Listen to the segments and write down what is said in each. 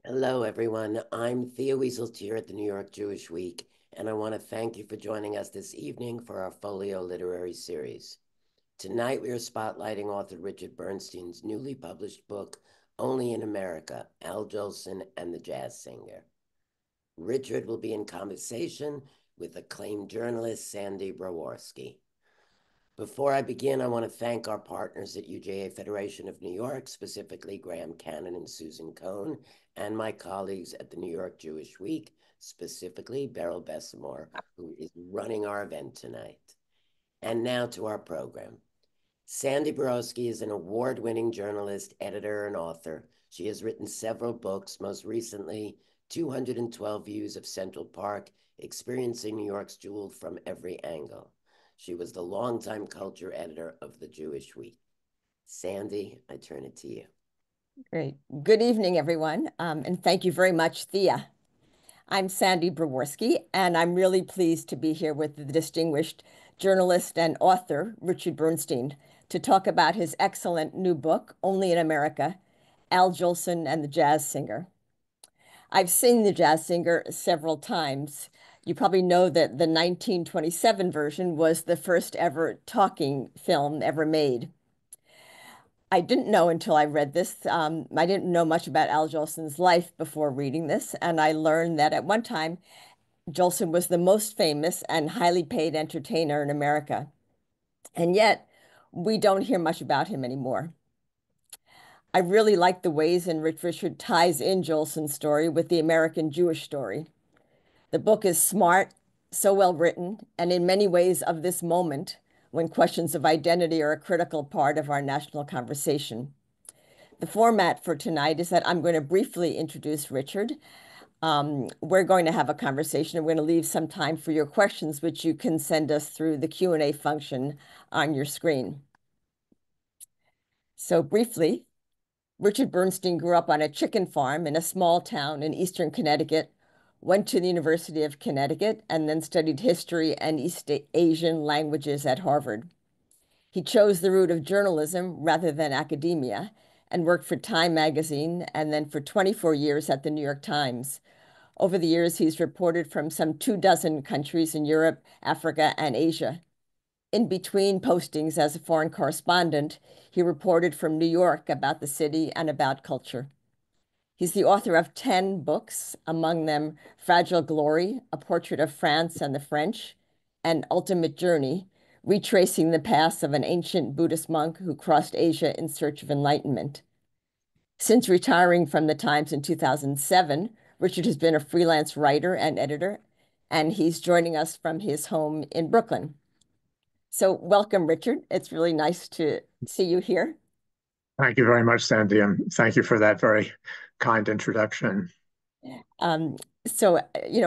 Hello, everyone. I'm Thea Wieseltier at the New York Jewish Week, and I want to thank you for joining us this evening for our Folio Literary Series. Tonight, we are spotlighting author Richard Bernstein's newly published book, Only in America, Jolson and the Jazz Singer. Richard will be in conversation with acclaimed journalist Sandee Brawarsky. Before I begin, I want to thank our partners at UJA-Federation of New York, specifically Graham Cannon and Susan Cohn, and my colleagues at the New York Jewish Week, specifically Beryl Bessamore, who is running our event tonight. And now to our program. Sandee Brawarsky is an award-winning journalist, editor, and author. She has written several books, most recently 212 Views of Central Park, Experiencing New York's Jewel from Every Angle. She was the longtime culture editor of the Jewish Week. Sandee, I turn it to you. Great. Good evening, everyone, and thank you very much, Thea. I'm Sandee Brawarsky, and I'm really pleased to be here with the distinguished journalist and author, Richard Bernstein, to talk about his excellent new book, Only in America, Jolson and the Jazz Singer. I've seen the Jazz Singer several times. You probably know that the 1927 version was the first ever talking film ever made. I didn't know until I read this. I didn't know much about Al Jolson's life before reading this, and I learned that at one time, Jolson was the most famous and highly paid entertainer in America. And yet, we don't hear much about him anymore. I really like the ways in which Richard ties in Jolson's story with the American Jewish story. The book is smart, so well written, and in many ways of this moment, when questions of identity are a critical part of our national conversation. The format for tonight is that I'm going to briefly introduce Richard. We're going to have a conversation. We're going to leave some time for your questions, which you can send us through the Q&A function on your screen. So briefly, Richard Bernstein grew up on a chicken farm in a small town in eastern Connecticut, went to the University of Connecticut, and then studied history and East Asian languages at Harvard. He chose the route of journalism rather than academia and worked for Time magazine and then for 24 years at the New York Times. Over the years, he's reported from some 24 countries in Europe, Africa, and Asia. In between postings as a foreign correspondent, he reported from New York about the city and about culture. He's the author of 10 books, among them Fragile Glory, A Portrait of France and the French, and Ultimate Journey, retracing the paths of an ancient Buddhist monk who crossed Asia in search of enlightenment. Since retiring from the Times in 2007, Richard has been a freelance writer and editor, and he's joining us from his home in Brooklyn. So welcome, Richard. It's really nice to see you here. Thank you very much, Sandy, and thank you for that very kind introduction. Um,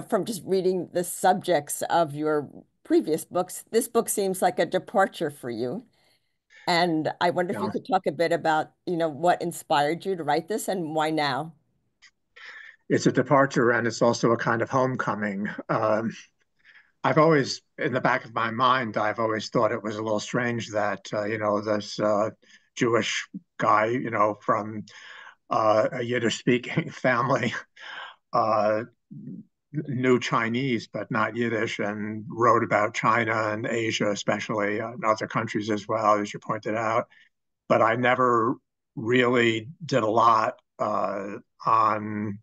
from just reading the subjects of your previous books, this book seems like a departure for you. And I wonder if you Yeah, could talk a bit about, what inspired you to write this and why now? it's a departure and it's also a kind of homecoming. I've always, in the back of my mind, I've always thought it was a little strange that, this Jewish guy, from a Yiddish-speaking family, uh, knew Chinese, but not Yiddish, and wrote about China and Asia, especially, and other countries as well, as you pointed out. But I never really did a lot on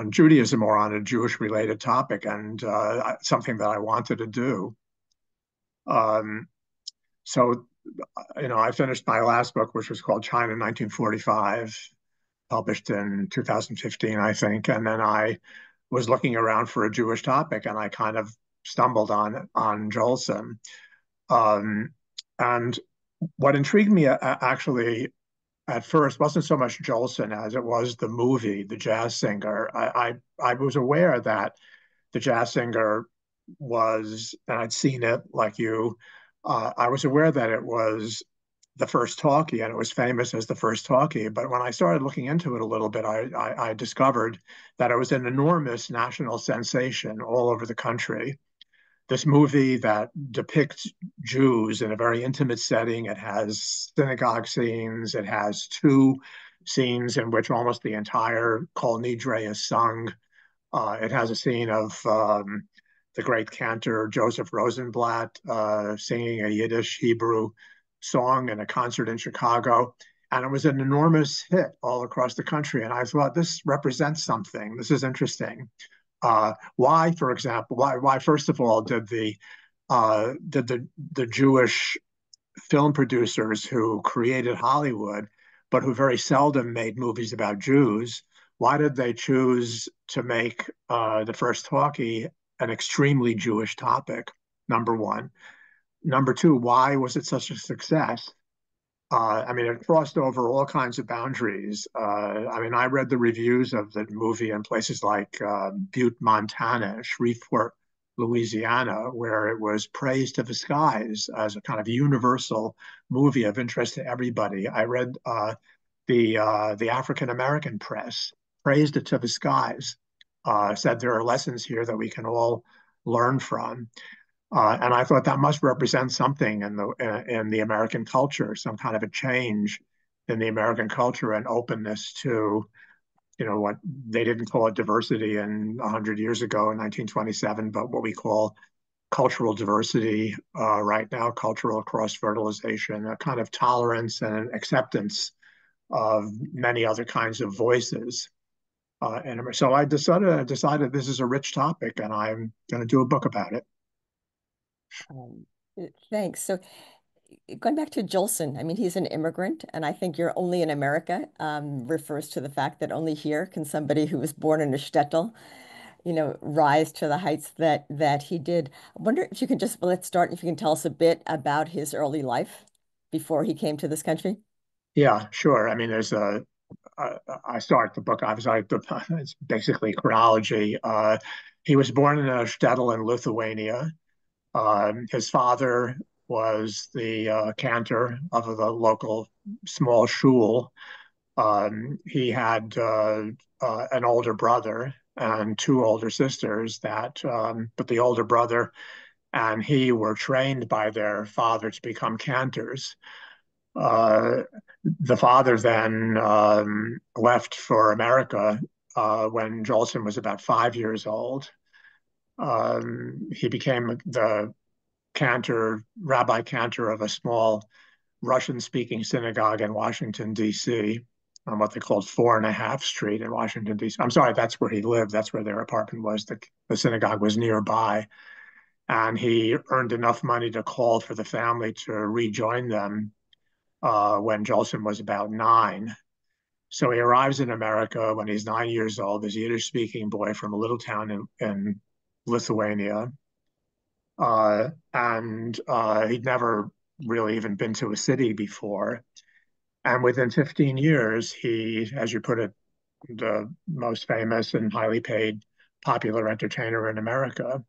Judaism or on a Jewish related topic, and something that I wanted to do. Um, so, I finished my last book, which was called China 1945, published in 2015, I think, and then I was looking around for a Jewish topic, and I kind of stumbled on Jolson. Um, and what intrigued me actually at first wasn't so much Jolson as it was the movie, The Jazz Singer. I was aware that The Jazz Singer was, and I'd seen it like you. I was aware that it was the first talkie and it was famous as the first talkie. But when I started looking into it a little bit, I discovered that it was an enormous national sensation all over the country. This movie that depicts Jews in a very intimate setting. It has synagogue scenes. It has two scenes in which almost the entire Kol Nidre is sung. It has a scene of the great cantor Joseph Rosenblatt singing a Yiddish Hebrew song in a concert in Chicago. And it was an enormous hit all across the country. And I thought, this represents something. This is interesting. Why, for example, why first of all did the Jewish film producers who created Hollywood, but who very seldom made movies about Jews, why did they choose to make the first talkie an extremely Jewish topic? Number one. Number two, why was it such a success? I mean, it crossed over all kinds of boundaries. I mean, I read the reviews of the movie in places like Butte, Montana, Shreveport, Louisiana, where it was praised to the skies as a kind of universal movie of interest to everybody. I read the African American press praised it to the skies, said there are lessons here that we can all learn from. And I thought that must represent something in the American culture, some kind of a change in the American culture and openness to, what they didn't call it diversity 100 years ago in 1927, but what we call cultural diversity right now, cultural cross-fertilization, a kind of tolerance and acceptance of many other kinds of voices. And so I decided this is a rich topic, and I'm going to do a book about it. Um, Thanks. So going back to Jolson, I mean, he's an immigrant, and I think you're only in America refers to the fact that only here can somebody who was born in a shtetl, rise to the heights that he did. I wonder if you can let's start, if you can tell us a bit about his early life before he came to this country. Yeah, sure. I mean, I start the book, obviously, it's basically chronology. He was born in a shtetl in Lithuania. His father was the cantor of the local small shul. He had an older brother and two older sisters but the older brother and he were trained by their father to become cantors. Uh, the father then left for America when Jolson was about 5 years old. He became the rabbi cantor of a small Russian-speaking synagogue in Washington, D.C., on what they called 4.5 Street in Washington, D.C. I'm sorry, that's where he lived. That's where their apartment was. The synagogue was nearby. And he earned enough money to call for the family to rejoin them when Jolson was about 9. So he arrives in America when he's 9 years old, this Yiddish-speaking boy from a little town in Lithuania. And he'd never really even been to a city before. And within 15 years, he, as you put it, the most famous and highly paid popular entertainer in America.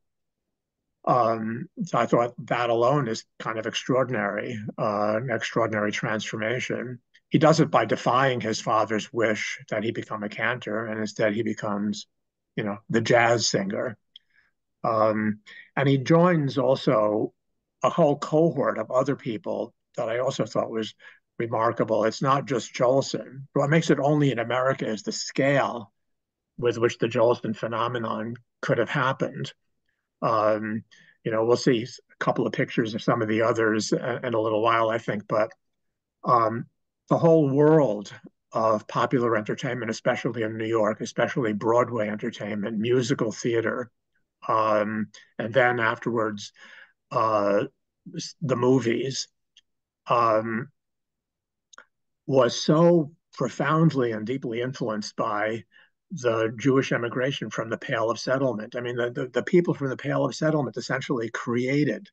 So I thought that alone is kind of extraordinary, an extraordinary transformation. He does it by defying his father's wish that he become a cantor, and instead he becomes, the jazz singer. And he joins also a whole cohort of other people that I also thought was remarkable. It's not just Jolson. What makes it only in America is the scale with which the Jolson phenomenon could have happened. Um, we'll see a couple of pictures of some of the others in a little while, I think, but um, the whole world of popular entertainment, especially in New York, especially Broadway entertainment, musical theater, and then afterwards, the movies, um, was so profoundly and deeply influenced by the Jewish emigration from the Pale of Settlement. I mean, the people from the Pale of Settlement essentially created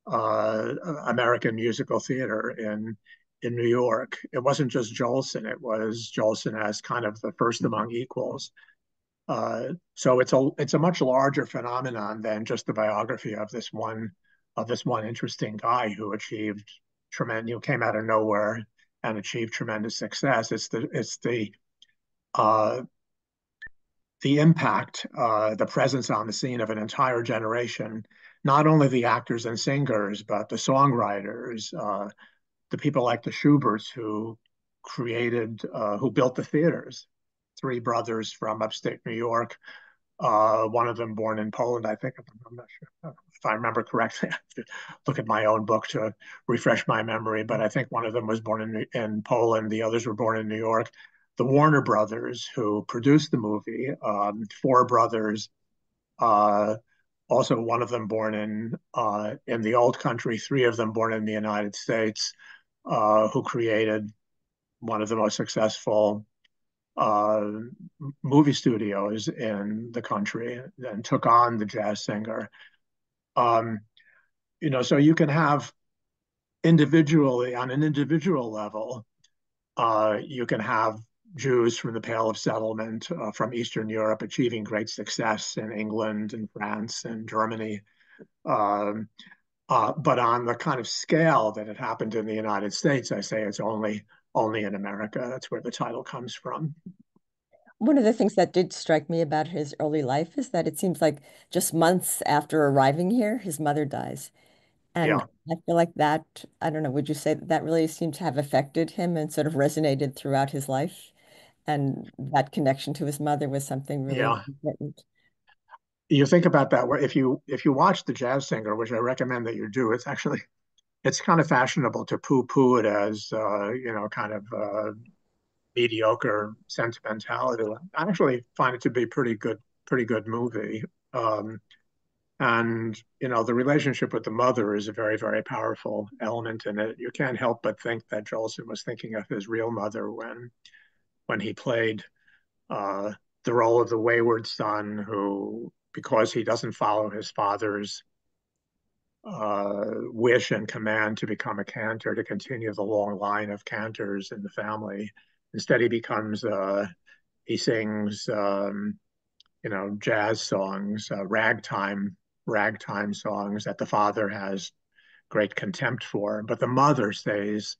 American musical theater in New York. It wasn't just Jolson; it was Jolson as kind of the first among equals. So it's a much larger phenomenon than just the biography of this one interesting guy who achieved tremendous, came out of nowhere and achieved tremendous success. It's uh, the impact, the presence on the scene of an entire generation, not only the actors and singers, but the songwriters, the people like the Schuberts who who built the theaters. Three brothers from upstate New York. One of them born in Poland, I think. I'm not sure if I remember correctly. I have to look at my own book to refresh my memory, but I think one of them was born in Poland. The others were born in New York. The Warner brothers, who produced the movie, four brothers. Also, one of them born in the old country, three of them born in the United States, who created one of the most successful uh, movie studios in the country and took on the jazz singer. Um, so you can have individually, on an individual level, you can have Jews from the Pale of Settlement from Eastern Europe achieving great success in England and France and Germany. Um, but on the kind of scale that it happened in the United States, I say it's only in America. That's where the title comes from. One of the things that did strike me about his early life is that it seems like just months after arriving here, his mother dies. And Yeah, I feel like that, I don't know, would you say that that really seemed to have affected him and sort of resonated throughout his life? And that connection to his mother was something really yeah. important. You think about that. Where if you watch The Jazz Singer, which I recommend that you do, it's kind of fashionable to poo-poo it as kind of mediocre sentimentality. I actually find it to be pretty good movie. Um, and the relationship with the mother is a very, very powerful element in it. You can't help but think that Jolson was thinking of his real mother when he played uh, the role of the wayward son who, because he doesn't follow his father's wish and command to become a cantor, to continue the long line of cantors in the family. Instead, he sings, jazz songs, ragtime songs that the father has great contempt for. But the mother stays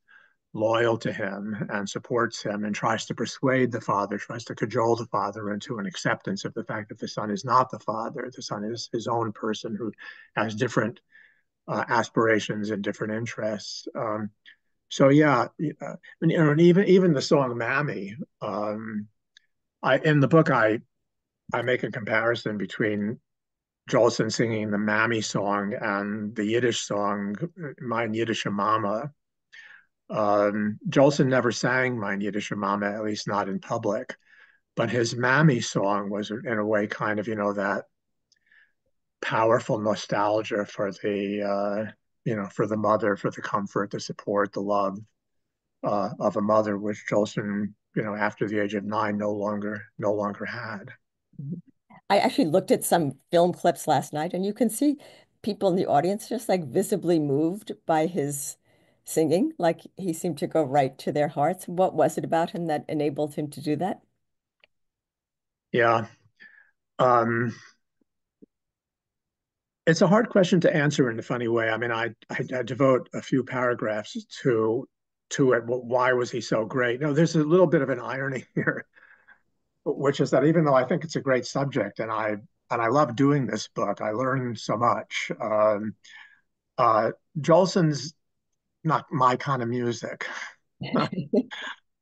loyal to him and supports him and tries to persuade the father, tries to cajole the father into an acceptance of the fact that the son is not the father. The son is his own person who has different aspirations and different interests. So yeah, and even the song "Mammy." In the book, I make a comparison between Jolson singing the Mammy song and the Yiddish song "Mein Yiddische Mama." Jolson never sang "Mein Yiddische Mama," at least not in public, but his Mammy song was, in a way, kind of that powerful nostalgia for for the mother, for the comfort, the support, the love of a mother, which Jolson, after the age of 9, no longer had. I actually looked at some film clips last night, and you can see people in the audience just like visibly moved by his singing. Like he seemed to go right to their hearts. What was it about him that enabled him to do that? Yeah. Um, it's a hard question to answer in a funny way. I mean, I devote a few paragraphs to it. Why was he so great? No, there's a little bit of an irony here, which is that even though I think it's a great subject and I love doing this book, I learned so much. Uh, Jolson's not my kind of music.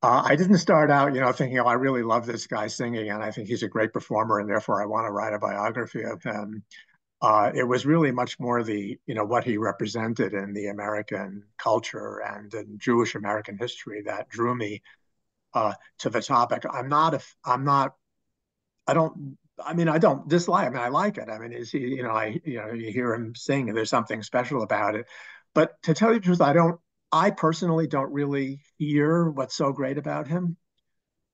I didn't start out, thinking, oh, I really love this guy singing, and I think he's a great performer, and therefore I want to write a biography of him. It was really much more what he represented in the American culture and in Jewish American history that drew me to the topic. I don't, I mean, I don't dislike. I mean, I like it. I mean, is he, you hear him sing, and there's something special about it. But to tell you the truth, I personally don't really hear what's so great about him.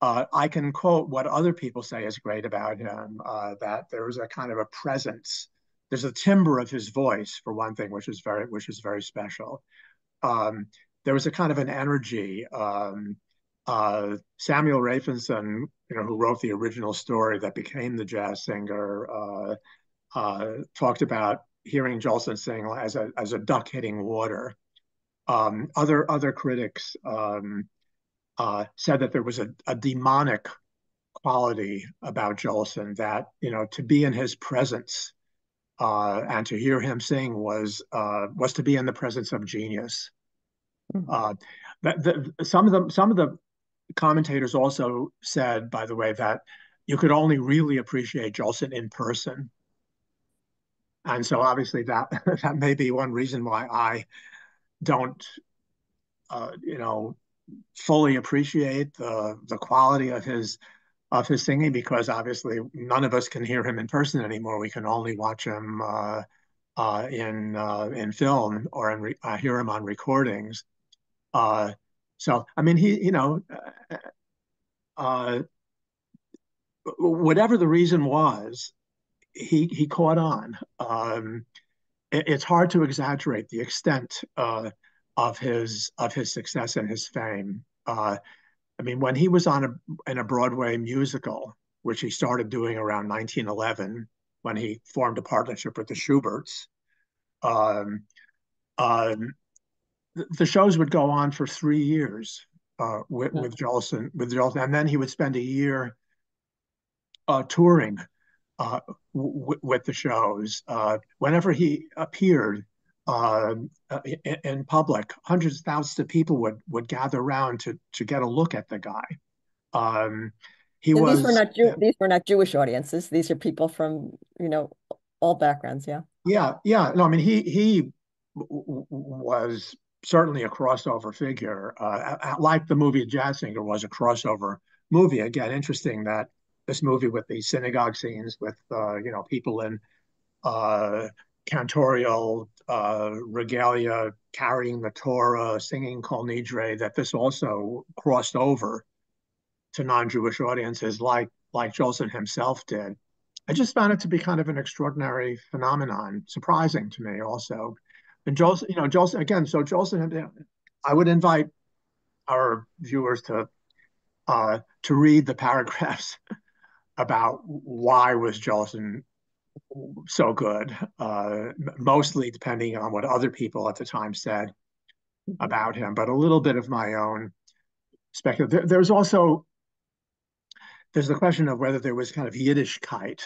I can quote what other people say is great about him, that there was a kind of a presence. There's a timbre of his voice, for one thing, which is very special. Um, there was a kind of an energy. Samuel Rafinson, who wrote the original story that became the jazz singer, talked about hearing Jolson sing as a duck hitting water. Other critics said that there was a demonic quality about Jolson, that to be in his presence and to hear him sing was to be in the presence of genius. Mhm. Uh, some of the commentators also said, by the way, that you could only really appreciate Jolson in person. And so obviously that that may be one reason why I don't, you know, fully appreciate the quality of his singing, because obviously none of us can hear him in person anymore. We can only watch him in film or hear him on recordings. Uh, so I mean, uh, whatever the reason was, he caught on. It's hard to exaggerate the extent of his success and his fame. I mean, when he was on in a Broadway musical, which he started doing around 1911, when he formed a partnership with the Schuberts, um, um, the shows would go on for 3 years Yeah. with Jolson, and then he would spend a year touring uh, with the shows. Whenever he appeared in public, hundreds of thousands of people would gather around to get a look at the guy. Um, he And was, These were not Jewish audiences. These are people from, all backgrounds. Yeah. yeah, yeah. No, I mean, he was certainly a crossover figure, like the movie Jazz Singer was a crossover movie. Again, interesting that this movie with the synagogue scenes with people in uh, cantorial regalia, carrying the Torah, singing Kol Nidre, that this also crossed over to non-Jewish audiences, like Jolson himself did. I just found it to be kind of an extraordinary phenomenon, surprising to me also. And Jolson, Jolson again. So Jolson, I would invite our viewers to read the paragraphs about why was Jolson so good, mostly depending on what other people at the time said Mhm. about him, but a little bit of my own speculation. There's the question of whether there was kind of Yiddishkeit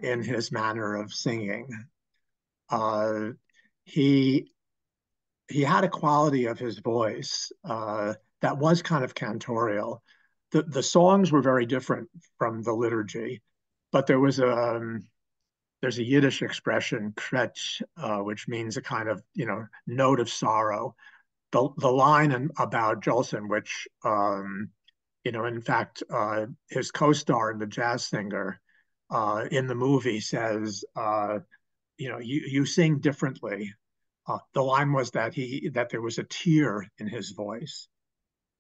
in his manner of singing. Uh, he he had a quality of his voice that was kind of cantorial. The songs were very different from the liturgy, but there's a Yiddish expression, kretsch, which means a kind of note of sorrow. The line about Jolson, which in fact, his co-star in The Jazz Singer in the movie says, you sing differently. The line was that there was a tear in his voice.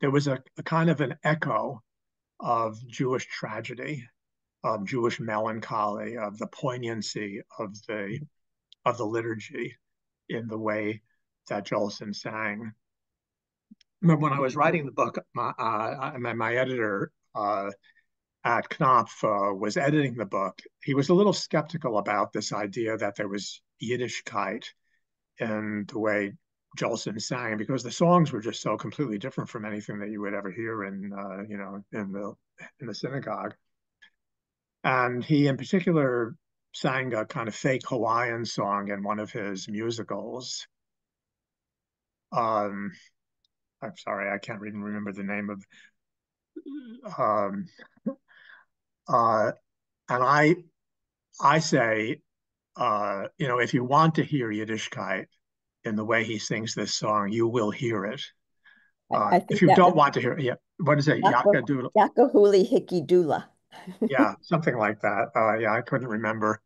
There was a kind of an echo of Jewish tragedy, of Jewish melancholy, of the poignancy of the liturgy in the way that Jolson sang. Remember when I was writing the book, my editor at Knopf was editing the book. He was a little skeptical about this idea that there was Yiddishkeit in the way Jolson sang, because the songs were just so completely different from anything that you would ever hear in the synagogue. And he, in particular, sang a kind of fake Hawaiian song in one of his musicals. Um, I'm sorry, I can't even remember the name of. Um, uh, and I say, if you want to hear Yiddishkeit in the way he sings this song, you will hear it. I If think you that was don't want to hear it, yeah, what is it? Yaka Doodle. Yakahuli Hickey Dula. Yeah, something like that. Yeah, I couldn't remember.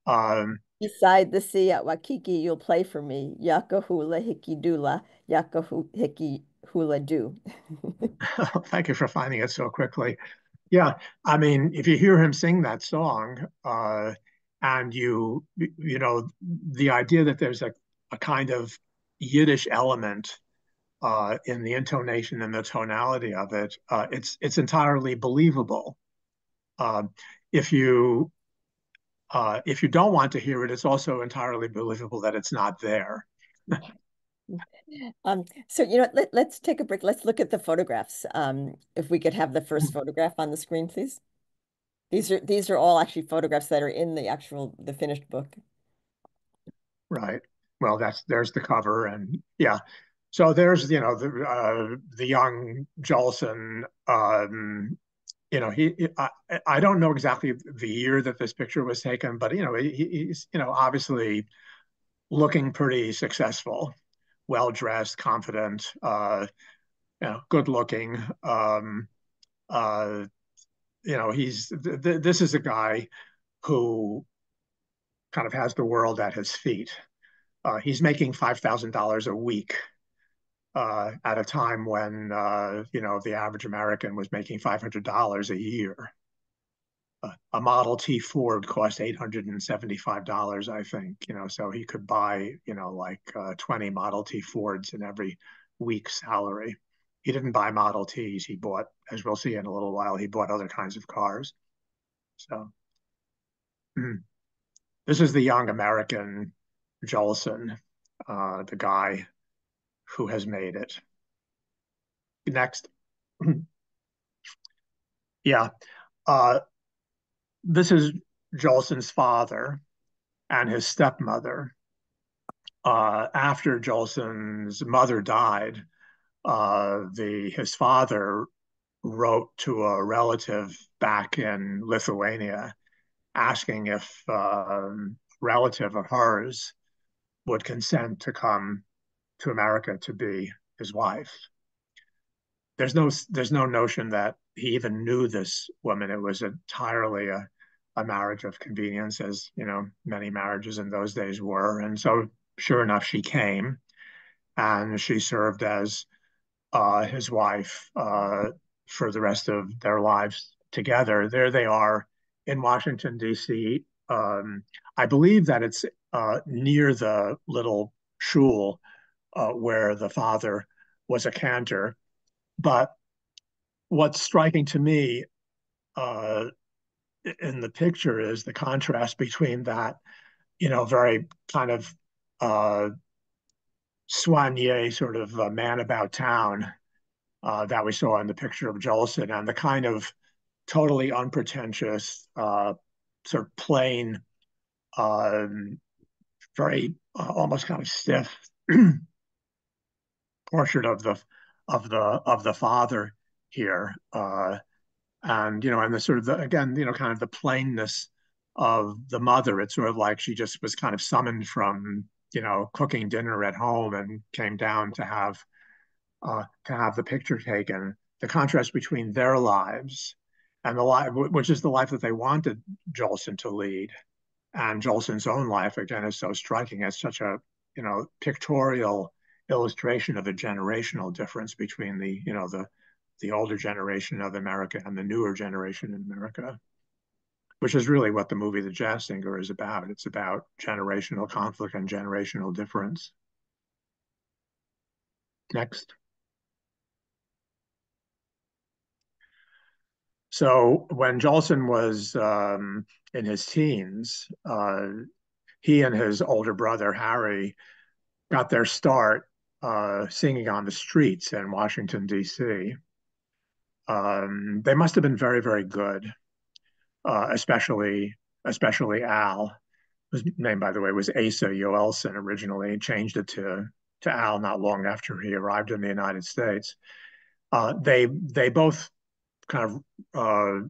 Um, Beside the sea at Waikiki, you'll play for me. Yakahula Hickey Dula. Yakahu Hickey Hula Do. thank you for finding it so quickly. Yeah, I mean, if you hear him sing that song, and the idea that there's a kind of Yiddish element in the intonation and the tonality of it, it's entirely believable. Uh, if you if you don't want to hear it, it's also entirely believable that it's not there. So let's take a break. Let's look at the photographs. If we could have the first photograph on the screen, please. These are all actually photographs that are in the finished book. Right. Well, there's the cover, and yeah. So there's, the young Jolson. I don't know exactly the year that this picture was taken, but he's obviously looking pretty successful, well dressed, confident, good looking. Uh, this is a guy who kind of has the world at his feet. He's making $5,000 a week at a time when the average American was making $500 a year. A Model T Ford cost $875, I think. So he could buy like 20 Model T Fords in every week's salary. He didn't buy Model Ts. He bought, as we'll see in a little while, he bought other kinds of cars. So this is the young American Jolson, the guy who has made it. Next. Yeah. This is Jolson's father and his stepmother. After Jolson's mother died, his father wrote to a relative back in Lithuania asking if a relative of hers would consent to come to America to be his wife. There's no notion that he even knew this woman. It was entirely a marriage of convenience, as many marriages in those days were. And so, sure enough, she came, and she served as his wife for the rest of their lives together. There they are in Washington, D.C. I believe that it's near the little shul where the father was a cantor. But what's striking to me uh, in the picture is the contrast between that, very kind of uh, soigné sort of man about town that we saw in the picture of Jolson, and the kind of totally unpretentious, sort of plain, um, very almost kind of stiff portrait of the father here. And the sort of again, kind of the plainness of the mother. It's sort of like she just was kind of summoned from cooking dinner at home and came down to have the picture taken. The contrast between their lives and the life, which is the life that they wanted Jolson to lead, and Jolson's own life again is so striking. It's such a pictorial illustration of a generational difference between the older generation of America and the newer generation in America, which is really what the movie The Jazz Singer is about. It's about generational conflict and generational difference. Next. So when Jolson was in his teens, he and his older brother Harry got their start singing on the streets in Washington, D.C. They must have been very, very good, especially Al. His name, by the way, was Asa Jolson originally. He changed it to Al not long after he arrived in the United States. They both kind of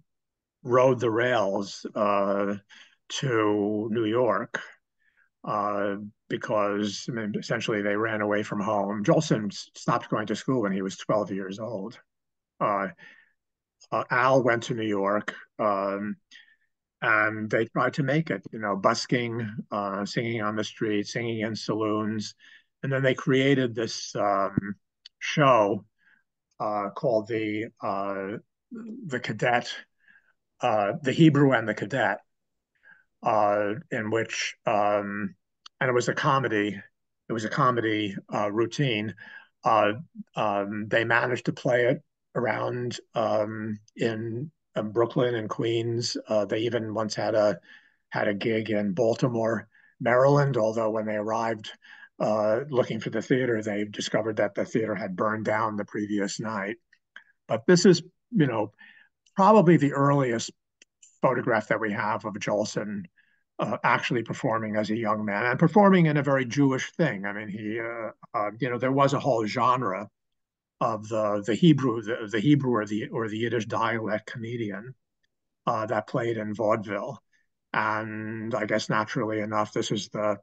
rode the rails to New York because essentially they ran away from home. Jolson stopped going to school when he was 12 years old. Uh, Al went to New York, and they tried to make it, busking, singing on the street, singing in saloons. And then they created this show called the Cadet, the Hebrew and the Cadet, in which and it was a comedy. It was a comedy routine. Uh, they managed to play it around in Brooklyn and Queens. They even once had a gig in Baltimore, Maryland. Although when they arrived looking for the theater, they discovered that the theater had burned down the previous night. But this is, probably the earliest photograph that we have of Jolson actually performing as a young man and performing in a very Jewish thing. I mean, there was a whole genre of the Hebrew or the Yiddish dialect comedian that played in vaudeville, and I guess naturally enough, this is the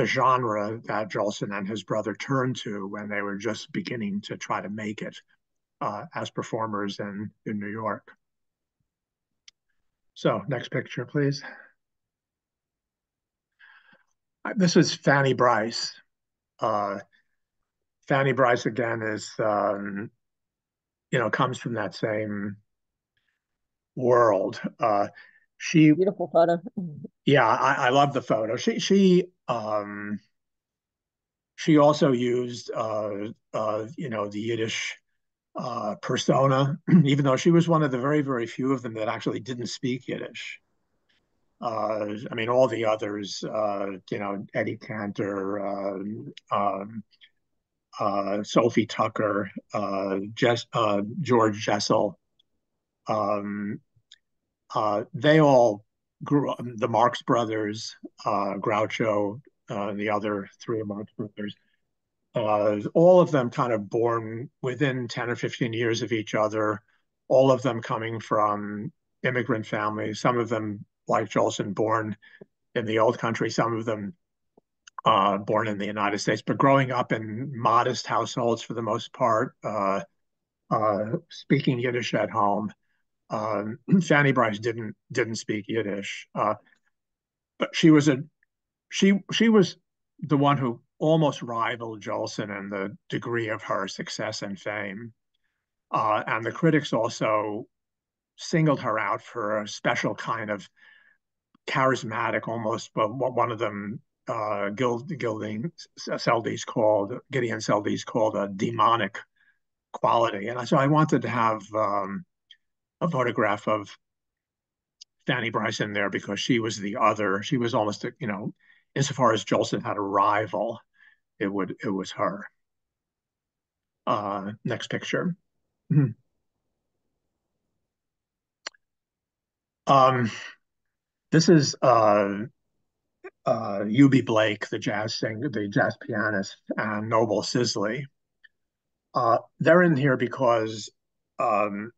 genre that Jolson and his brother turned to when they were just beginning to try to make it as performers in New York. So, next picture, please. This is Fanny Brice. Uh, Fanny Brice again is, comes from that same world. She, Beautiful photo. yeah, I love the photo. She also used, the Yiddish persona, even though she was one of the very, very few of them that actually didn't speak Yiddish. I mean, all the others, Eddie Cantor, Sophie Tucker, George Jessel, um, they all grew up, the Marx Brothers, Groucho, the other three Marx Brothers, all of them kind of born within 10 or 15 years of each other, all of them coming from immigrant families, some of them, like Jolson, born in the old country, some of them born in the United States, but growing up in modest households for the most part, speaking Yiddish at home. Fanny Brice didn't speak Yiddish, but she was the one who almost rivaled Jolson in the degree of her success and fame. And the critics also singled her out for a special kind of charismatic, almost, but one of them, Gideon Seldes called a demonic quality. And so I wanted to have a photograph of Fanny Brice in there because she was almost, insofar as Jolson had a rival, it was her. Next picture. Um, this is Eubie Blake, the jazz singer, the jazz pianist, and Noble Sisley. They're in here because um,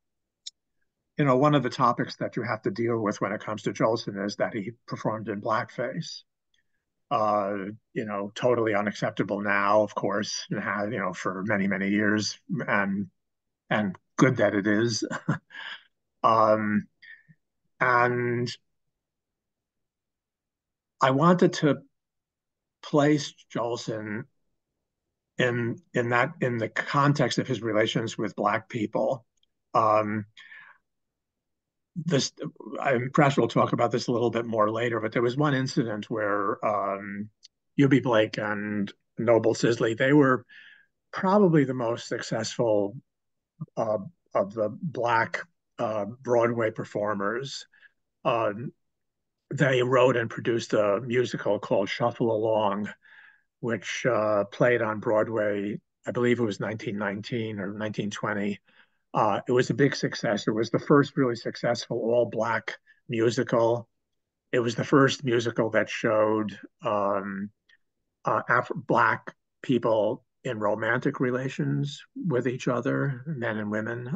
one of the topics that you have to deal with when it comes to Jolson is that he performed in blackface. Totally unacceptable now, of course, and had, for many, many years, and good that it is. um, and I wanted to place Jolson in the context of his relations with Black people. Um, this perhaps we'll talk about this a little bit more later, but there was one incident where Eubie Blake and Noble Sisley, they were probably the most successful uh, of the Black Broadway performers. They wrote and produced a musical called Shuffle Along, which played on Broadway. I believe it was 1919 or 1920. It was a big success. It was the first really successful all Black musical. It was the first musical that showed Black people in romantic relations with each other, men and women.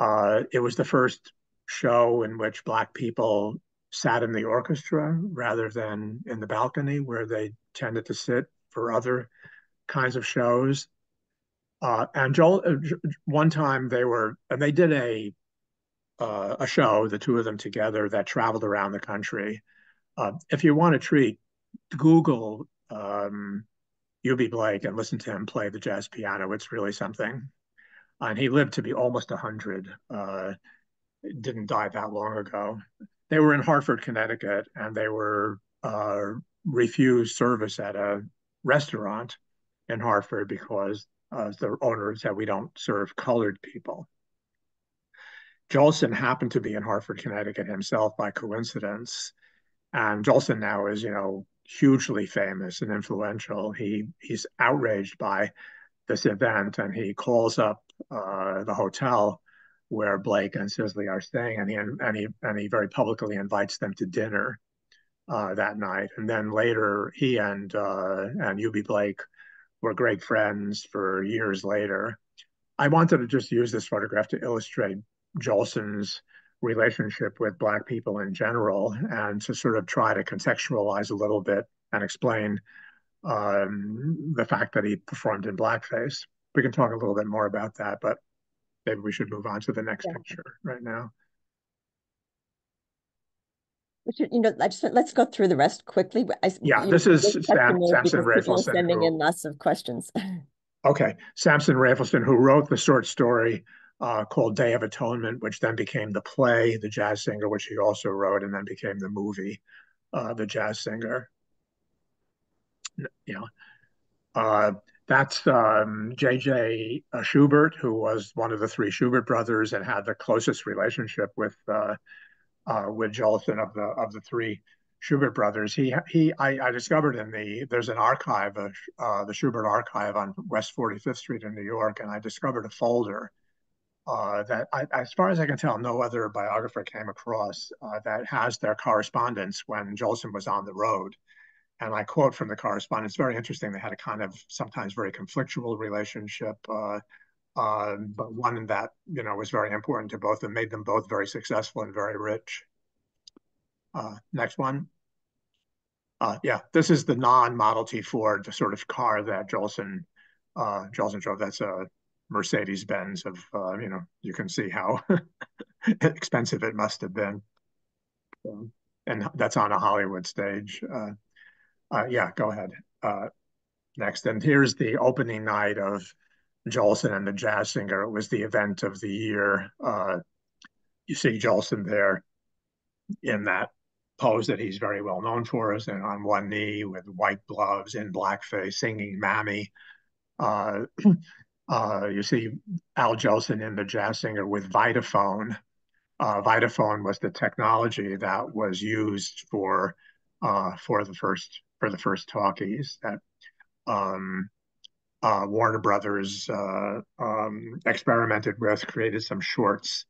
It was the first show in which Black people sat in the orchestra rather than in the balcony where they tended to sit for other kinds of shows. And Joel, one time they did a show, the two of them together, that traveled around the country. If you want a treat, Google Eubie Blake and listen to him play the jazz piano. It's really something. And he lived to be almost 100. Didn't die that long ago. They were in Hartford, Connecticut, and they were refused service at a restaurant in Hartford because the owner said, we don't serve colored people. Jolson happened to be in Hartford, Connecticut himself by coincidence. And Jolson now is, hugely famous and influential. He's outraged by this event, and he calls up the hotel where Blake and Sisley are staying, and he very publicly invites them to dinner. that night. And then later, he and Eubie Blake were great friends for years later. I wanted to just use this photograph to illustrate Jolson's relationship with Black people in general and to sort of try to contextualize a little bit and explain the fact that he performed in blackface. We can talk a little bit more about that, but maybe we should move on to the next Yeah. picture right now. Richard, let's go through the rest quickly. Yeah, this is Samson Because people are Rafelson, sending in lots of questions. okay, Samson Rafelson, who wrote the short story called Day of Atonement, which then became the play, The Jazz Singer, which he also wrote, and then became the movie, The Jazz Singer. You know, that's J.J. Schubert, who was one of the three Schubert brothers and had the closest relationship with Jolson of the three Schubert brothers. I discovered there's an archive of the Schubert archive on West 45th Street in New York, and I discovered a folder as far as I can tell, no other biographer came across that has their correspondence when Jolson was on the road. And I quote from the correspondence, very interesting. They had a kind of sometimes very conflictual relationship, but one that, was very important to both and made them both very successful and very rich. Next one. Yeah, this is the non-Model T Ford, the sort of car that Jolson drove. That's a Mercedes-Benz of, you can see how expensive it must have been. And that's on a Hollywood stage. Yeah, go ahead. Next. And here's the opening night of Jolson and the Jazz Singer. It was the event of the year. You see Jolson there in that pose that he's very well known for, is on one knee with white gloves in blackface, singing Mammy. You see Al Jolson in the Jazz Singer with Vitaphone. Vitaphone was the technology that was used for the first talkies that Warner Brothers experimented with, created some shorts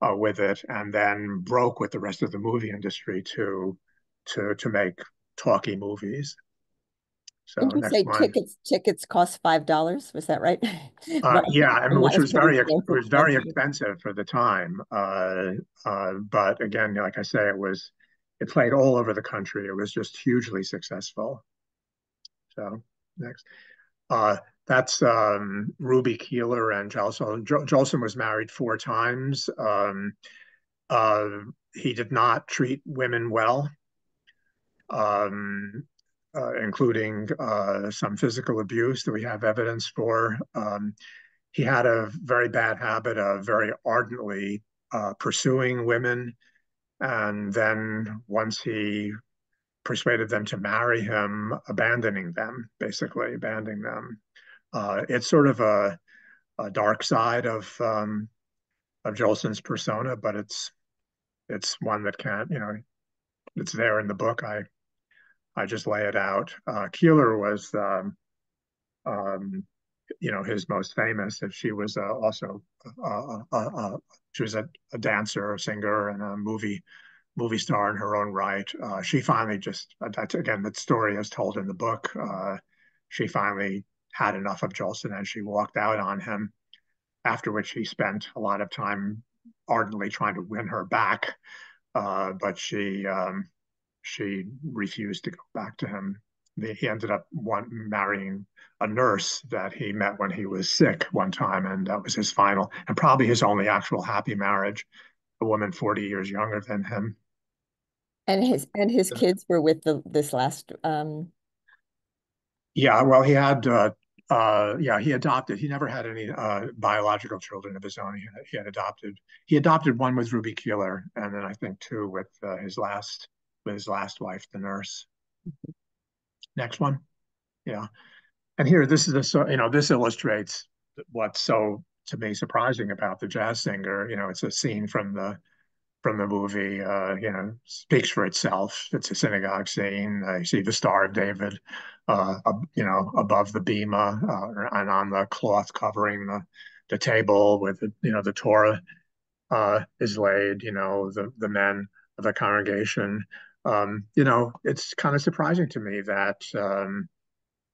with it, and then broke with the rest of the movie industry to make talkie movies. So Didn't you next say one. tickets cost $5? Was that right? Yeah, I mean, That which was was pretty very expensive. expensive for the time. But again, like I say, it played all over the country. It was just hugely successful. So next. Uh, that's Ruby Keeler and Jolson. Jolson was married 4 times. Uh, he did not treat women well, um, including some physical abuse that we have evidence for. He had a very bad habit of very ardently pursuing women, and then once he persuaded them to marry him, basically abandoning them. It's sort of a dark side of Jolson's persona, but it's one that can't, it's there in the book. I just lay it out. Keeler was, his most famous. If she was also she was a dancer, a singer, and a movie star in her own right. She finally just, again, the story is told in the book. She finally had enough of Jolson and she walked out on him, after which he spent a lot of time ardently trying to win her back. But she refused to go back to him. He ended up marrying a nurse that he met when he was sick one time, and that was his final and probably his only actual happy marriage, a woman 40 years younger than him. And his kids were with this last Yeah, well, he adopted. He never had any biological children of his own. He had adopted. He adopted one with Ruby Keeler, and then I think two with his last wife, the nurse. Next one. Yeah, and here, this illustrates what's so to me surprising about the Jazz Singer. It's a scene from the movie, speaks for itself. It's a synagogue scene. You see the Star of David, above the bema, and on the cloth covering the table with the Torah is laid. The men of the congregation It's kind of surprising to me that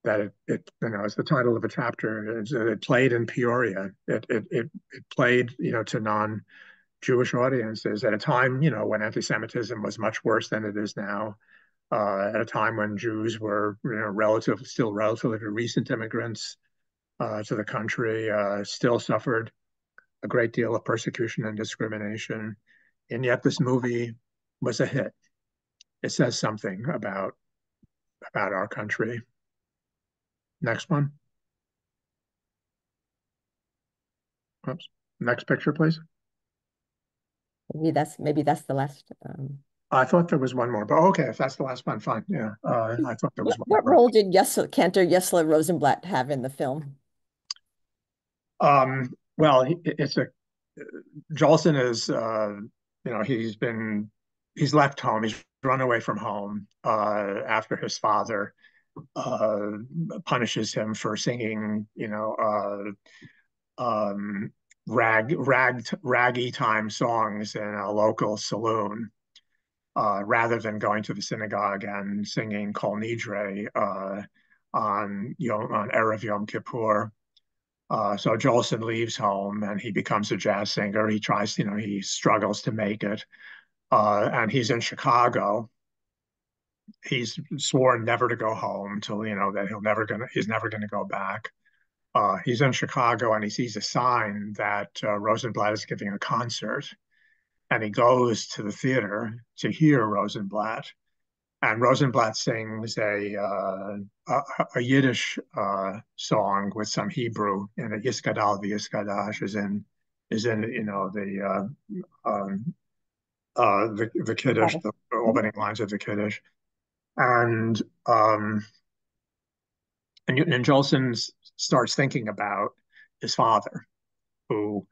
as the title of a chapter, it played in Peoria. It played, to non-Jewish audiences at a time, when anti-Semitism was much worse than it is now. At a time when Jews were, still relatively recent immigrants to the country, still suffered a great deal of persecution and discrimination, and yet this movie was a hit. It says something about our country. Next one. Oops. Next picture, please. Maybe that's the last. I thought there was one more, but okay, if that's the last one, fine. Yeah, I thought there was one What more. role did Cantor Yesla Rosenblatt have in the film? Well, it's a Jolson is, he's left home. He's run away from home after his father uh, punishes him for singing, raggy time songs in a local saloon, rather than going to the synagogue and singing Kol Nidre on Erev Yom Kippur. So Jolson leaves home and he becomes a jazz singer. He struggles to make it. And he's in Chicago. He's sworn never to go home till, that he's never gonna go back. He's in Chicago and he sees a sign that Rosenblatt is giving a concert, and he goes to the theater to hear Rosenblatt. And Rosenblatt sings a Yiddish song with some Hebrew in it. Yiskadal v'yiskadash is in the Kiddush, the opening lines of the Kiddush, and and Jolson starts thinking about his father, who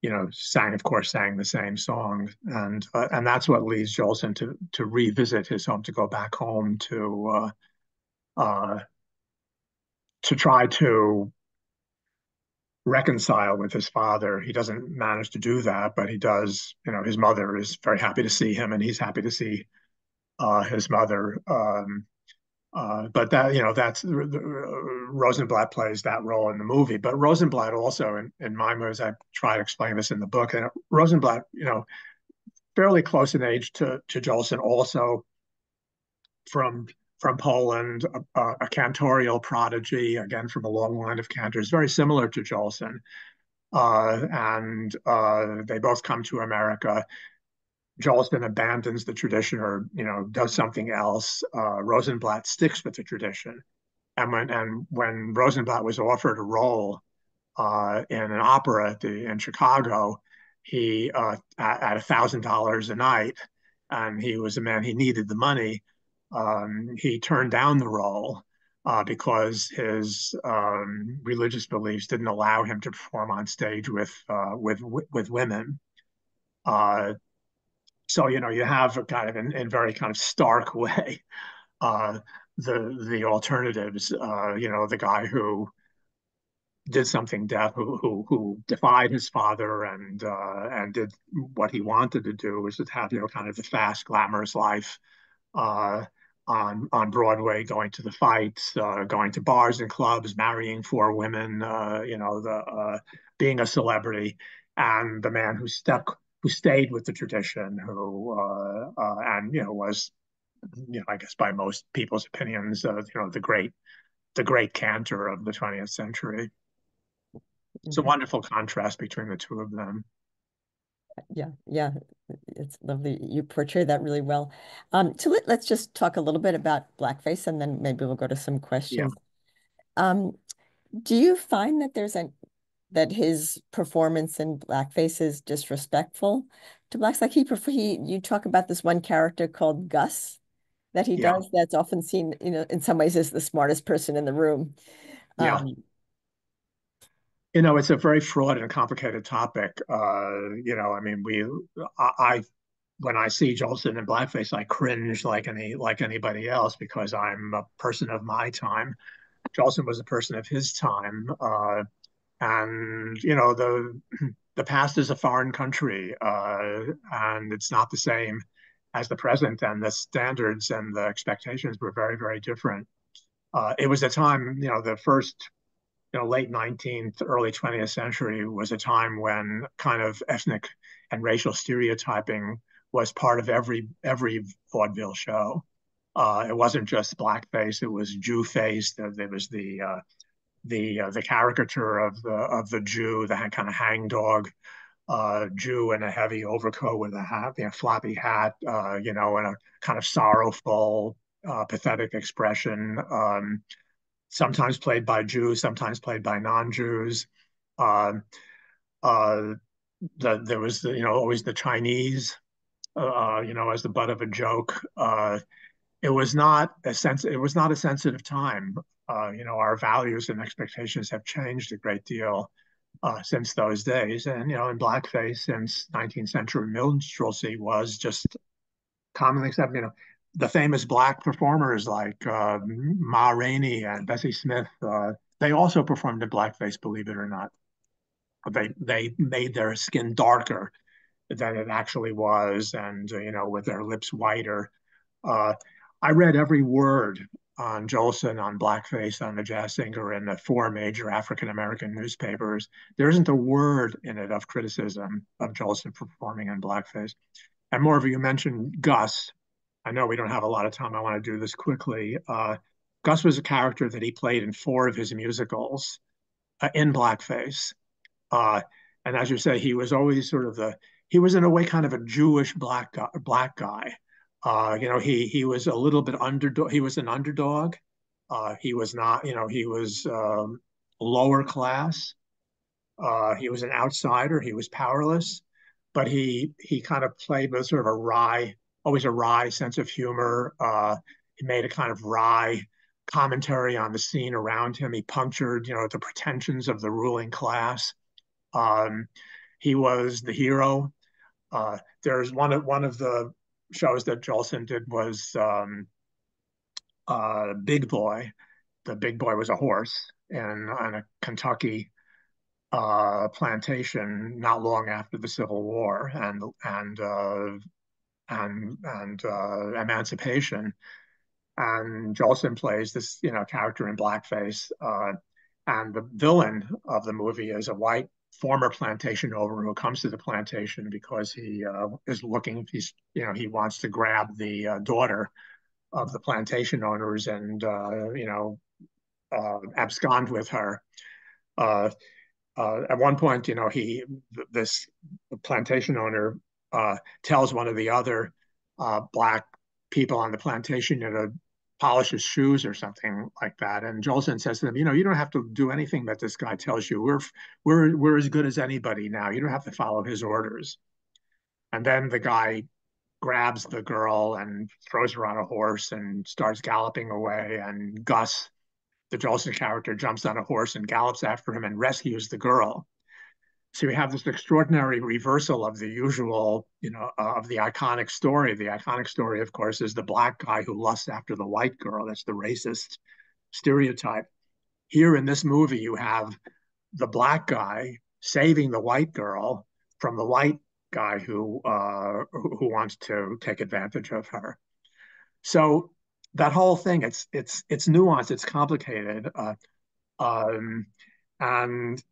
of course, sang the same song, and that's what leads Jolson to revisit his home, to go back home uh, to try to reconcile with his father. He doesn't manage to do that, but he does. His mother is very happy to see him, and he's happy to see his mother. But that's Rosenblatt plays that role in the movie. But Rosenblatt also, in my movies, I try to explain this in the book. And Rosenblatt, fairly close in age to Jolson, also from Poland, a cantorial prodigy, again from a long line of cantors, very similar to Jolson. And they both come to America. Jolson abandons the tradition, or does something else. Rosenblatt sticks with the tradition. And when Rosenblatt was offered a role in an opera in Chicago, he at $1,000 a night, and he was a man, he needed the money. He turned down the role because his religious beliefs didn't allow him to perform on stage with women. Uh, so you have a kind of in very kind of stark way uh, the alternatives. The guy who did something deaf, who defied his father and did what he wanted to do, was to have kind of the fast, glamorous life uh, on Broadway, going to the fights, going to bars and clubs, marrying four women, being a celebrity, and the man who stayed with the tradition, who and was, I guess by most people's opinions, the great cantor of the 20th century. It's a wonderful contrast between the two of them. Yeah, it's lovely. You portray that really well. So let's just talk a little bit about blackface, and then maybe we'll go to some Yeah. questions. Um, do you find that that his performance in blackface is disrespectful to blacks? Like you talk about this one character called Gus that he Yeah. does, that's often seen, in some ways as the smartest person in the room. Yeah. It's a very fraught and complicated topic. I mean, when I see Jolson in blackface, I cringe like anybody else, because I'm a person of my time. Jolson was a person of his time, and the past is a foreign country, and it's not the same as the present, and the standards and the expectations were very, very different. It was a time, the first, late 19th, early 20th century was a time when kind of ethnic and racial stereotyping was part of every vaudeville show. It wasn't just blackface; it was Jew face. There was the caricature of the Jew, the kind of hangdog Jew in a heavy overcoat with a hat, floppy hat, and a kind of sorrowful, pathetic expression. Sometimes played by Jews, sometimes played by non-Jews. Uh, uh, there was always the Chinese, as the butt of a joke. It was not a sensitive time. Our values and expectations have changed a great deal since those days. And, in blackface since 19th century minstrelsy was just commonly accepted. The famous black performers like Ma Rainey and Bessie Smith, they also performed in blackface, believe it or not. They made their skin darker than it actually was, and with their lips whiter. Uh, I read every word on Jolson, on blackface, on the Jazz Singer in the four major African American newspapers. There isn't a word in it of criticism of Jolson performing in blackface. And moreover, you mentioned Gus. I know we don't have a lot of time. I want to do this quickly. Gus was a character that he played in four of his musicals in blackface. Uh, and as you say, he was always he was in a way kind of a Jewish black guy. He was a little bit underdog. He was an underdog. He was not, he was lower class. He was an outsider. He was powerless, but he kind of played with sort of always a wry sense of humor. He made a kind of wry commentary on the scene around him. He punctured, the pretensions of the ruling class. Um, he was the hero. There's one of the shows that Jolson did was Big Boy. The Big Boy was a horse on a Kentucky plantation not long after the Civil War and emancipation. And Jolson plays this, character in blackface, and the villain of the movie is a white former plantation owner who comes to the plantation because he is looking. He wants to grab the daughter of the plantation owners and abscond with her. Uh, at one point, this plantation owner tells one of the other black people on the plantation to polish his shoes or something like that. And Jolson says to them, you don't have to do anything that this guy tells you. We're as good as anybody now. You don't have to follow his orders. And then the guy grabs the girl and throws her on a horse and starts galloping away. And Gus, the Jolson character, jumps on a horse and gallops after him and rescues the girl. So we have this extraordinary reversal of the usual, of the iconic story. The iconic story, of course, is the black guy who lusts after the white girl. That's the racist stereotype. Here in this movie, you have the black guy saving the white girl from the white guy who wants to take advantage of her. So that whole thing, it's nuanced, it's complicated, and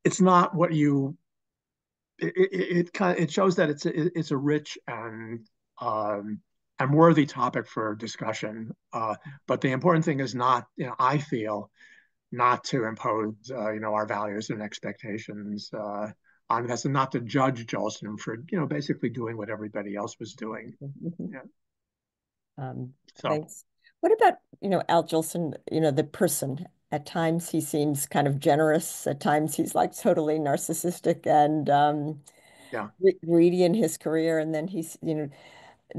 it's not what you it shows that it's a rich and worthy topic for discussion. But the important thing is not, I feel, not to impose, our values and expectations on this, and not to judge Jolson for, basically doing what everybody else was doing. Mhm. Yeah. So Thanks. What about, Al Jolson, the person? At times he seems kind of generous. At times he's like totally narcissistic and yeah, greedy in his career. And then he's,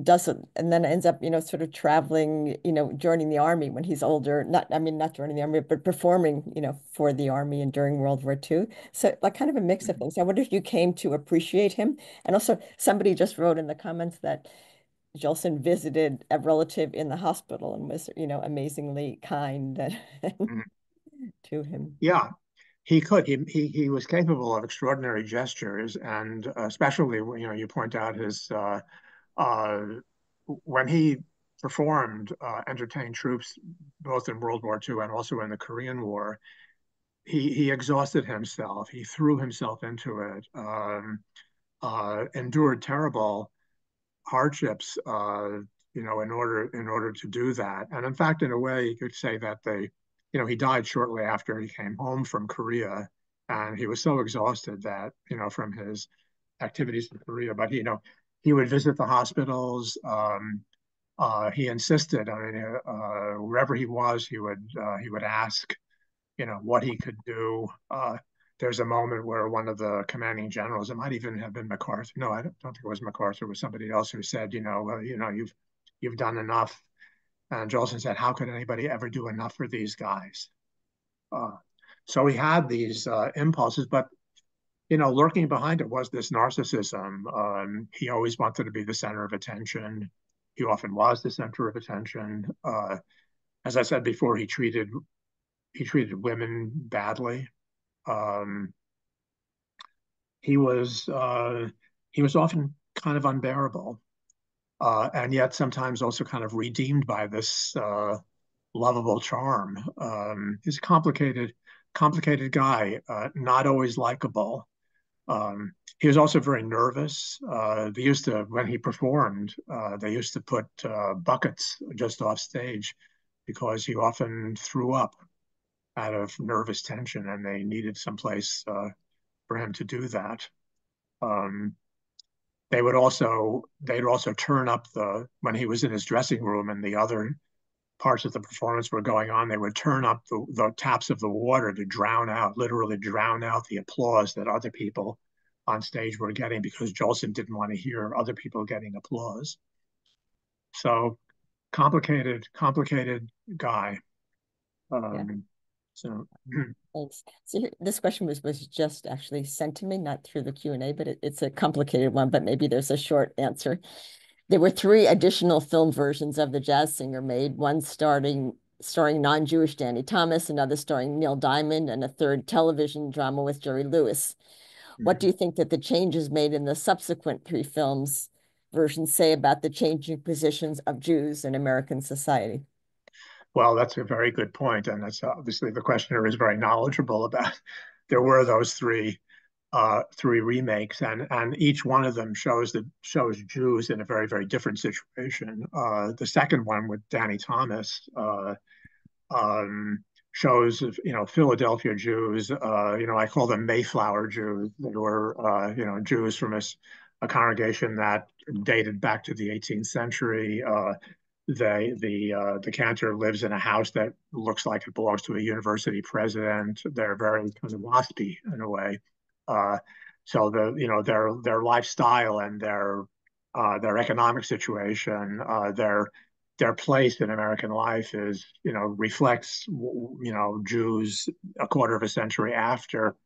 doesn't, and then ends up, sort of traveling, joining the army when he's older. Not, I mean, not joining the army, but performing, for the army and during World War II. So like kind of a mix of things. I wonder if you came to appreciate him. And also somebody just wrote in the comments that Jolson visited a relative in the hospital and was, amazingly kind mhm. to him. Yeah. He could. He was capable of extraordinary gestures, and especially, you point out his when he performed, entertained troops both in World War II and also in the Korean War, he exhausted himself. He threw himself into it, endured terrible hardships, in order to do that. And in fact, in a way, you could say that he died shortly after he came home from Korea, and he was so exhausted that from his activities in Korea, but he would visit the hospitals. He insisted. I mean, wherever he was, he would ask, what he could do. There's a moment where one of the commanding generals, it might even have been MacArthur. No, I don't think it was MacArthur. It was somebody else who said, well, you've done enough. And Jolson said, how could anybody ever do enough for these guys? Uh, so he had these impulses, but lurking behind it was this narcissism. He always wanted to be the center of attention. He often was the center of attention. As I said before, he treated women badly. Um, he was often kind of unbearable, and yet sometimes also kind of redeemed by this lovable charm. He's a complicated guy, not always likable. He was also very nervous. When he performed, they used to put buckets just off stage because he often threw up out of nervous tension, and they needed someplace for him to do that. Um, they'd also turn up when he was in his dressing room and the other parts of the performance were going on. They would turn up the taps of the water to literally drown out the applause that other people on stage were getting because Jolson didn't want to hear other people getting applause. So complicated guy. Yeah. So Thanks. So this question was just actually sent to me, not through the Q&A, but it's a complicated one, but maybe there's a short answer. There were 3 additional film versions of The Jazz Singer made, one starring non-Jewish Danny Thomas, another starring Neil Diamond, and a third television drama with Jerry Lewis. What do you think that the changes made in the subsequent 3 films versions say about the changing positions of Jews in American society? Well, that's a very good point, and that's obviously the questioner is very knowledgeable about. There were those three remakes, and each one of them shows Jews in a very very different situation. The second one with Danny Thomas um, shows Philadelphia Jews. I call them Mayflower Jews. They were Jews from a congregation that dated back to the 18th century. The cantor lives in a house that looks like it belongs to a university president. They're very kind of waspy in a way. Uh, so their lifestyle and their economic situation, their place in American life reflects Jews a quarter of a century after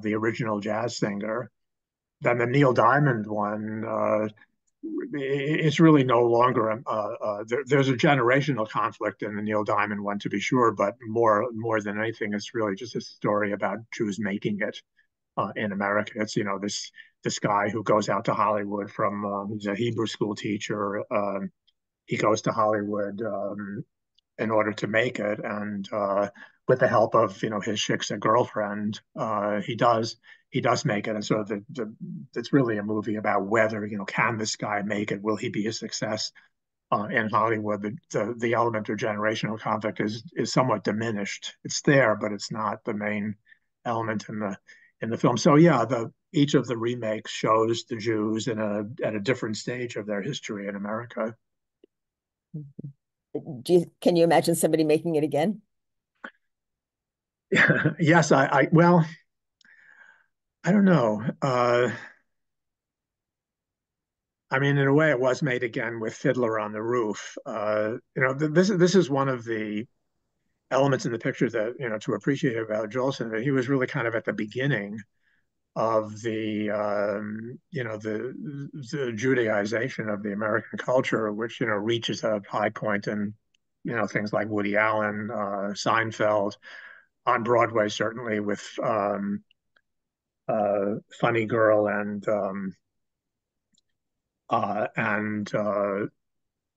the original jazz singer. Then the Neil Diamond one, it's really no longer there's a generational conflict in the Neil Diamond one, to be sure, but more than anything, it's really just a story about Jews making it in America. It's this guy who goes out to Hollywood he's a Hebrew school teacher. He goes to Hollywood in order to make it, and with the help of his shiksa girlfriend, he does make it. And so it's really a movie about whether can this guy make it? Will he be a success in Hollywood? The element of generational conflict is somewhat diminished. It's there, but it's not the main element in the film. So yeah, each of the remakes shows the Jews at a different stage of their history in America. Can you imagine somebody making it again? Yes, well, I don't know. I mean, in a way, it was made again with Fiddler on the Roof. This is one of the elements in the picture that to appreciate about Jolson, that he was really kind of at the beginning of the Judaization of the American culture, which reaches a high point in things like Woody Allen, Seinfeld, on Broadway certainly with Funny Girl and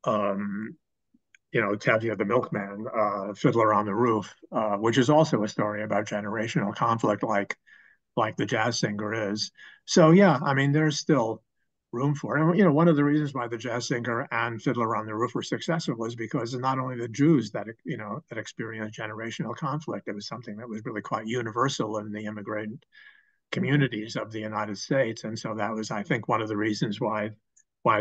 um, Tevye the Milkman, Fiddler on the Roof, which is also a story about generational conflict, like the jazz singer is. So yeah, I mean, there's still room for it. And, one of the reasons why the jazz singer and Fiddler on the Roof were successful was because not only the Jews that experienced generational conflict, it was something that was really quite universal in the immigrant communities of the United States. And so that was, I think, one of the reasons why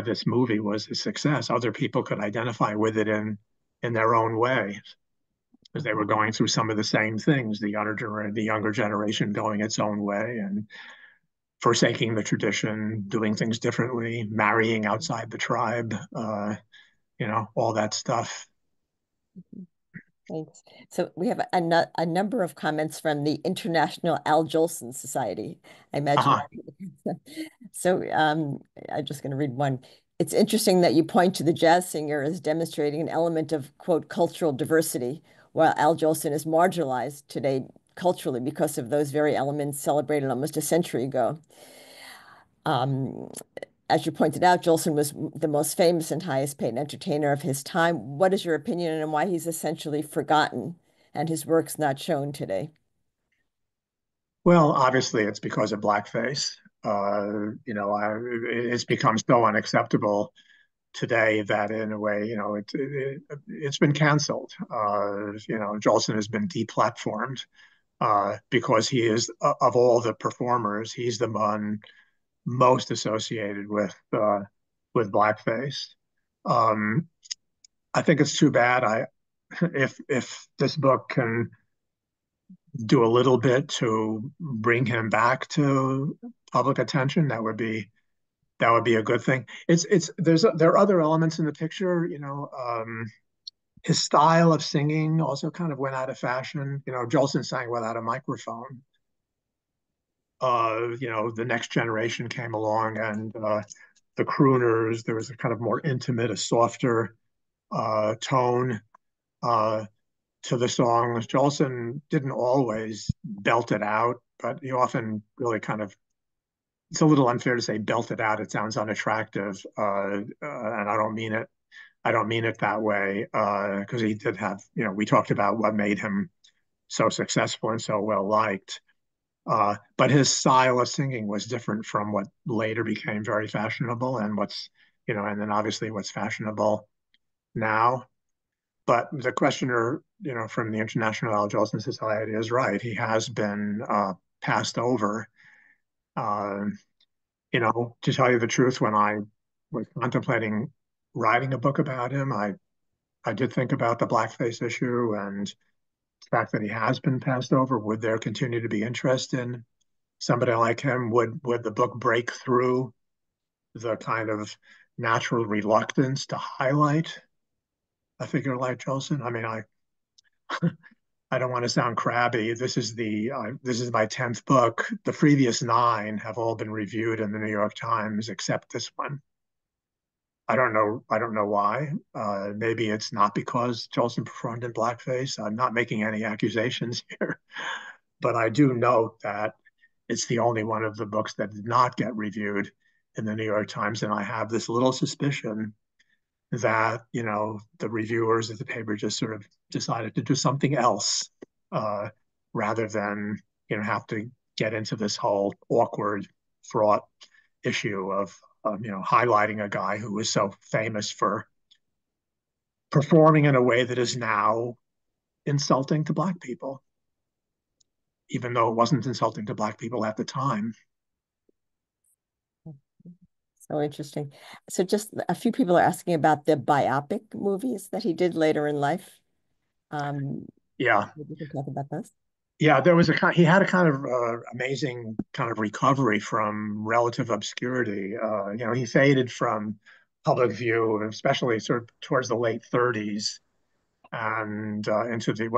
this movie was a success. Other people could identify with it in their own way because they were going through some of the same things. The younger generation going its own way and forsaking the tradition, doing things differently, marrying outside the tribe, all that stuff. Thanks. So we have a number of comments from the International Al Jolson Society. I imagine. Uh-huh. So I'm just going to read one. It's interesting that you point to the jazz singer as demonstrating an element of, quote, cultural diversity, while Al Jolson is marginalized today culturally because of those very elements celebrated almost a century ago. Um, as you pointed out, Jolson was the most famous and highest paid entertainer of his time. What is your opinion on why he's essentially forgotten and his works not shown today? Well, obviously, it's because of blackface. It's become so unacceptable today that, in a way, it's been canceled. Jolson has been deplatformed because he is, of all the performers, he's the one most associated with blackface. Um, I think it's too bad. If this book can do a little bit to bring him back to public attention, that would be a good thing. There are other elements in the picture. His style of singing also kind of went out of fashion. Jolson sang without a microphone. The next generation came along, and the crooners, there was a kind of more intimate, a softer tone uh, to the songs. Jolson didn't always belt it out, but he often really kind of, it's a little unfair to say belt it out. It sounds unattractive, and I don't mean it that way, because he did have, we talked about what made him so successful and so well liked. But his style of singing was different from what later became very fashionable and then obviously what's fashionable now. But the questioner, from the International Al Jolson Society is right. He has been passed over. Uh, to tell you the truth, when I was contemplating writing a book about him, I did think about the blackface issue and the fact that he has been passed over. Would there continue to be interest in somebody like him? Would the book break through the kind of natural reluctance to highlight a figure like Jolson? I mean, I don't want to sound crabby. This is my 10th book. The previous 9 have all been reviewed in the New York Times except this one. I don't know. I don't know why. Maybe it's not because Jolson performed in blackface. I'm not making any accusations here, but I do note that it's the only one of the books that did not get reviewed in the New York Times, and I have this little suspicion that the reviewers at the paper just sort of decided to do something else uh, rather than have to get into this whole awkward, fraught issue of highlighting a guy who was so famous for performing in a way that is now insulting to Black people, even though it wasn't insulting to Black people at the time. So interesting. So just a few people are asking about the biopic movies that he did later in life. Yeah, Maybe we can talk about those. yeah. He had a kind of amazing kind of recovery from relative obscurity. He faded from public view, especially sort of towards the late 30s and into the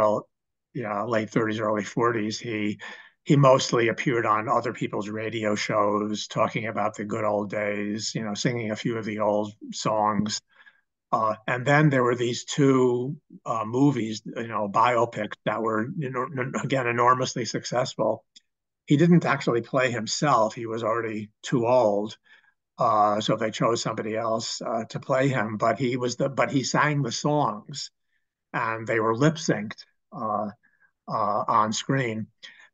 late 30s, early 40s. He mostly appeared on other people's radio shows, talking about the good old days, singing a few of the old songs. And then there were these two movies, biopics that were, again, enormously successful. He didn't actually play himself; he was already too old. So they chose somebody else to play him, but he sang the songs and they were lip synced on screen.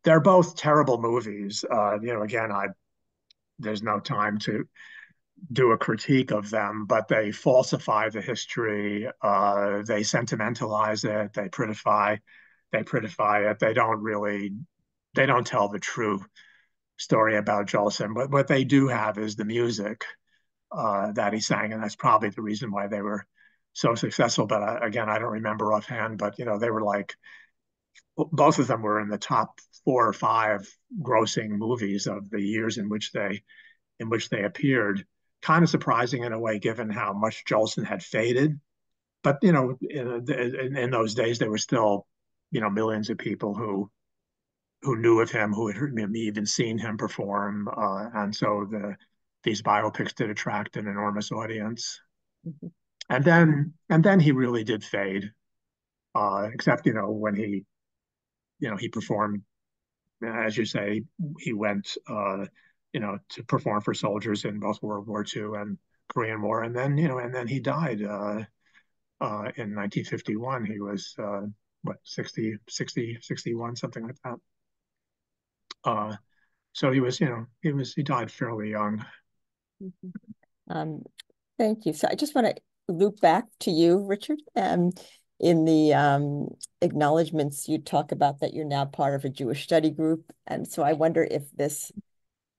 They're both terrible movies. Again, there's no time to do a critique of them, but they falsify the history. They sentimentalize it. They prettify it. They don't tell the true story about Jolson. But what they do have is the music that he sang, and that's probably the reason why they were so successful. But again, I don't remember offhand. But they were like both of them were in the top 4 or 5 grossing movies of the years in which they appeared. Kind of surprising in a way, given how much Jolson had faded. But in those days, there were still millions of people who knew of him, who had even seen him perform, and so these biopics did attract an enormous audience. Mhm. And then he really did fade, except when he performed, as you say, he went to perform for soldiers in both World War II and Korean War, and then he died in 1951. He was what 61, something like that. Uh, so he died fairly young. Mhm. Um, Thank you. So I just want to loop back to you, Richard. In the acknowledgments, you talk about that you're now part of a Jewish study group. And so I wonder if this,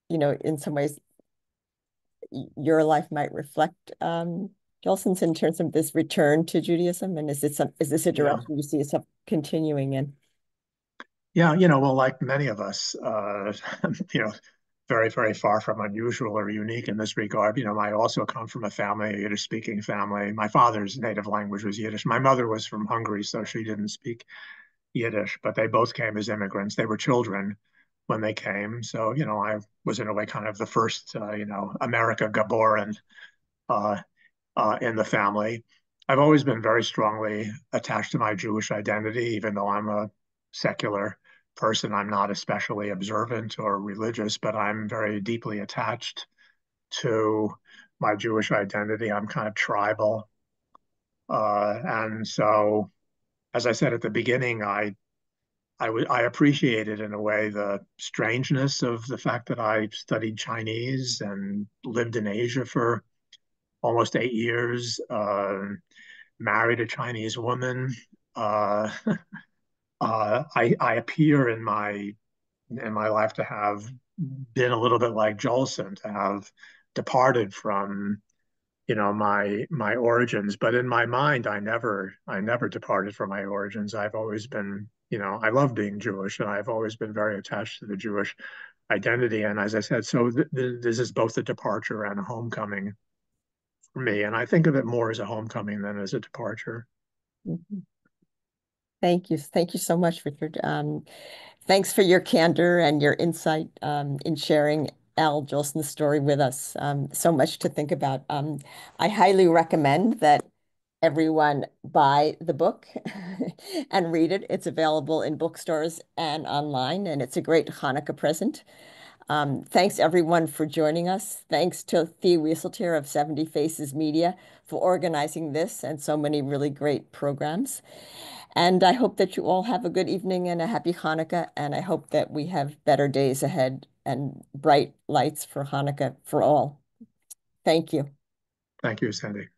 in some ways, your life might reflect Jolson's in terms of this return to Judaism. And is this a Yeah, direction you see yourself continuing in? yeah. Well, like many of us, you know, very, very far from unusual or unique in this regard. I also come from a Yiddish-speaking family. My father's native language was Yiddish. My mother was from Hungary, so she didn't speak Yiddish, but they both came as immigrants. They were children when they came. So, I was in a way kind of the first, America Gaboran uh, in the family. I've always been very strongly attached to my Jewish identity, even though I'm a secular person. I'm not especially observant or religious, but I'm very deeply attached to my Jewish identity. I'm kind of tribal. And so, as I said at the beginning, I appreciated in a way the strangeness of the fact that I studied Chinese and lived in Asia for almost 8 years, married a Chinese woman. Uh, I appear in my life to have been a little bit like Jolson, to have departed from my origins, but in my mind I never departed from my origins. I've always been, I love being Jewish, and I've always been very attached to the Jewish identity. And as I said, so this is both a departure and a homecoming for me, and I think of it more as a homecoming than as a departure. Mhm. Thank you. Thank you so much, Richard. Thanks for your candor and your insight in sharing Al Jolson's story with us. So much to think about. I highly recommend that everyone buy the book and read it. It's available in bookstores and online, and it's a great Hanukkah present. Thanks everyone for joining us. Thanks to Thea Wieseltier of 70 Faces Media for organizing this and so many really great programs. And I hope that you all have a good evening and a happy Hanukkah. And I hope that we have better days ahead and bright lights for Hanukkah for all. Thank you. Thank you, Sandee.